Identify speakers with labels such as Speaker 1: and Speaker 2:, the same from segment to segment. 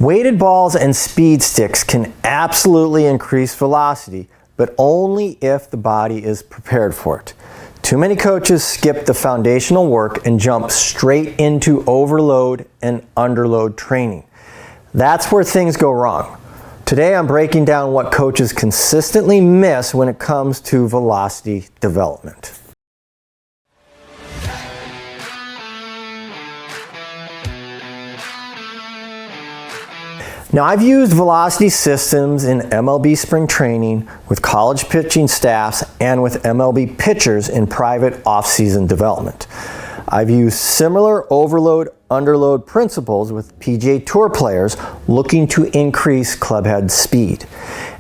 Speaker 1: Weighted balls and speed sticks can absolutely increase velocity, but only if the body is prepared for it. Too many coaches skip the foundational work and jump straight into overload and underload training. That's where things go wrong. Today I'm breaking down what coaches consistently miss when it comes to velocity development. Now, I've used velocity systems in MLB spring training with college pitching staffs and with MLB pitchers in private off-season development. I've used similar overload, underload principles with PGA Tour players looking to increase clubhead speed.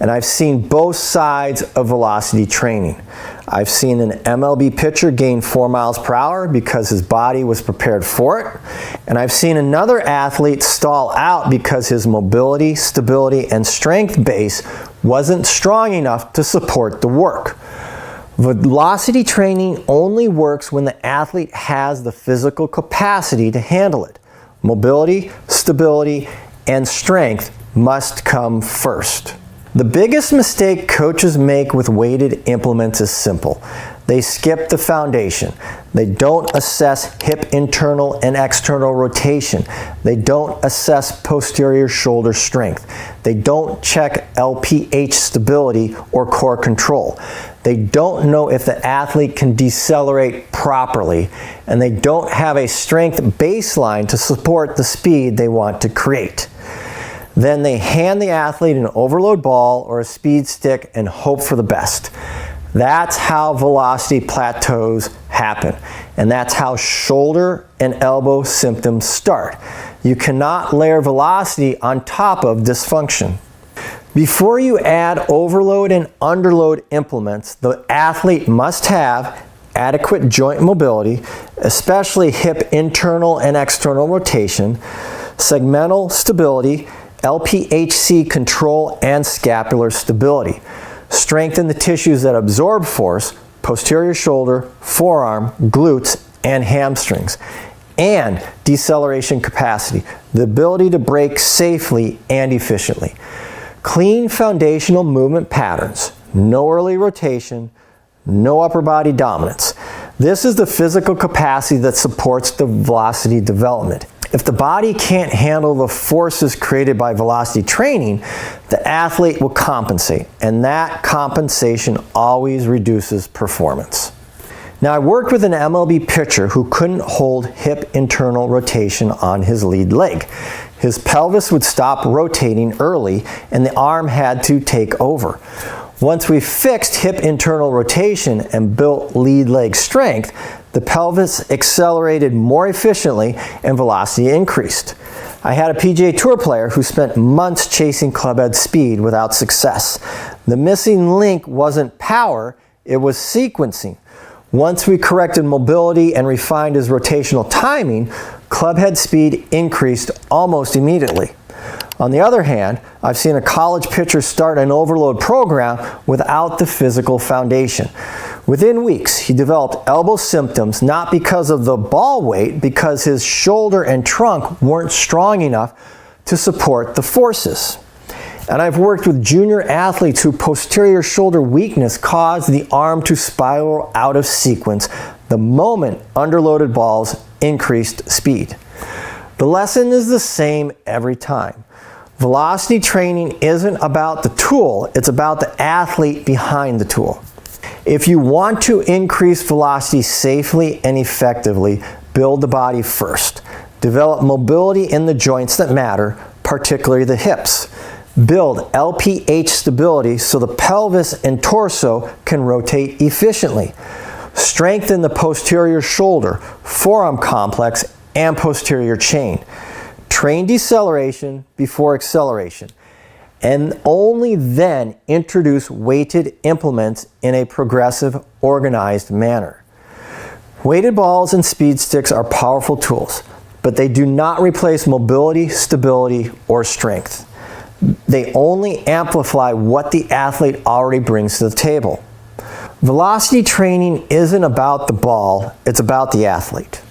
Speaker 1: And I've seen both sides of velocity training. I've seen an MLB pitcher gain 4 miles per hour because his body was prepared for it. And I've seen another athlete stall out because his mobility, stability, and strength base wasn't strong enough to support the work. Velocity training only works when the athlete has the physical capacity to handle it. Mobility, stability, and strength must come first. The biggest mistake coaches make with weighted implements is simple. They skip the foundation. They don't assess hip internal and external rotation. They don't assess posterior shoulder strength. They don't check LPH stability or core control. They don't know if the athlete can decelerate properly, and they don't have a strength baseline to support the speed they want to create. Then they hand the athlete an overload ball or a speed stick and hope for the best. That's how velocity plateaus happen, and that's how shoulder and elbow symptoms start. You cannot layer velocity on top of dysfunction. Before you add overload and underload implements, the athlete must have adequate joint mobility, especially hip internal and external rotation, segmental stability, LPHC control, and scapular stability. Strengthen the tissues that absorb force, posterior shoulder, forearm, glutes, and hamstrings. And deceleration capacity, the ability to brake safely and efficiently. Clean foundational movement patterns, no early rotation, no upper body dominance. This is the physical capacity that supports the velocity development. If the body can't handle the forces created by velocity training, the athlete will compensate, and that compensation always reduces performance. Now, I worked with an MLB pitcher who couldn't hold hip internal rotation on his lead leg. His pelvis would stop rotating early, and the arm had to take over. Once we fixed hip internal rotation and built lead leg strength, the pelvis accelerated more efficiently and velocity increased. I had a PGA Tour player who spent months chasing clubhead speed without success. The missing link wasn't power, it was sequencing. Once we corrected mobility and refined his rotational timing, clubhead speed increased almost immediately. On the other hand, I've seen a college pitcher start an overload program without the physical foundation. Within weeks, he developed elbow symptoms not because of the ball weight, because his shoulder and trunk weren't strong enough to support the forces. And I've worked with junior athletes whose posterior shoulder weakness caused the arm to spiral out of sequence the moment underloaded balls increased speed. The lesson is the same every time. Velocity training isn't about the tool, it's about the athlete behind the tool. If you want to increase velocity safely and effectively, build the body first. Develop mobility in the joints that matter, particularly the hips. Build LPH stability so the pelvis and torso can rotate efficiently. Strengthen the posterior shoulder, forearm complex, and posterior chain. Train deceleration before acceleration, and only then introduce weighted implements in a progressive, organized manner. Weighted balls and speed sticks are powerful tools, but they do not replace mobility, stability, or strength. They only amplify what the athlete already brings to the table. Velocity training isn't about the ball, it's about the athlete.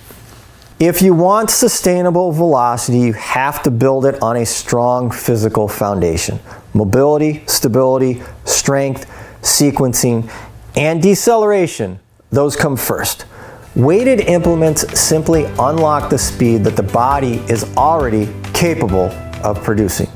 Speaker 1: If you want sustainable velocity, you have to build it on a strong physical foundation. Mobility, stability, strength, sequencing, and deceleration, those come first. Weighted implements simply unlock the speed that the body is already capable of producing.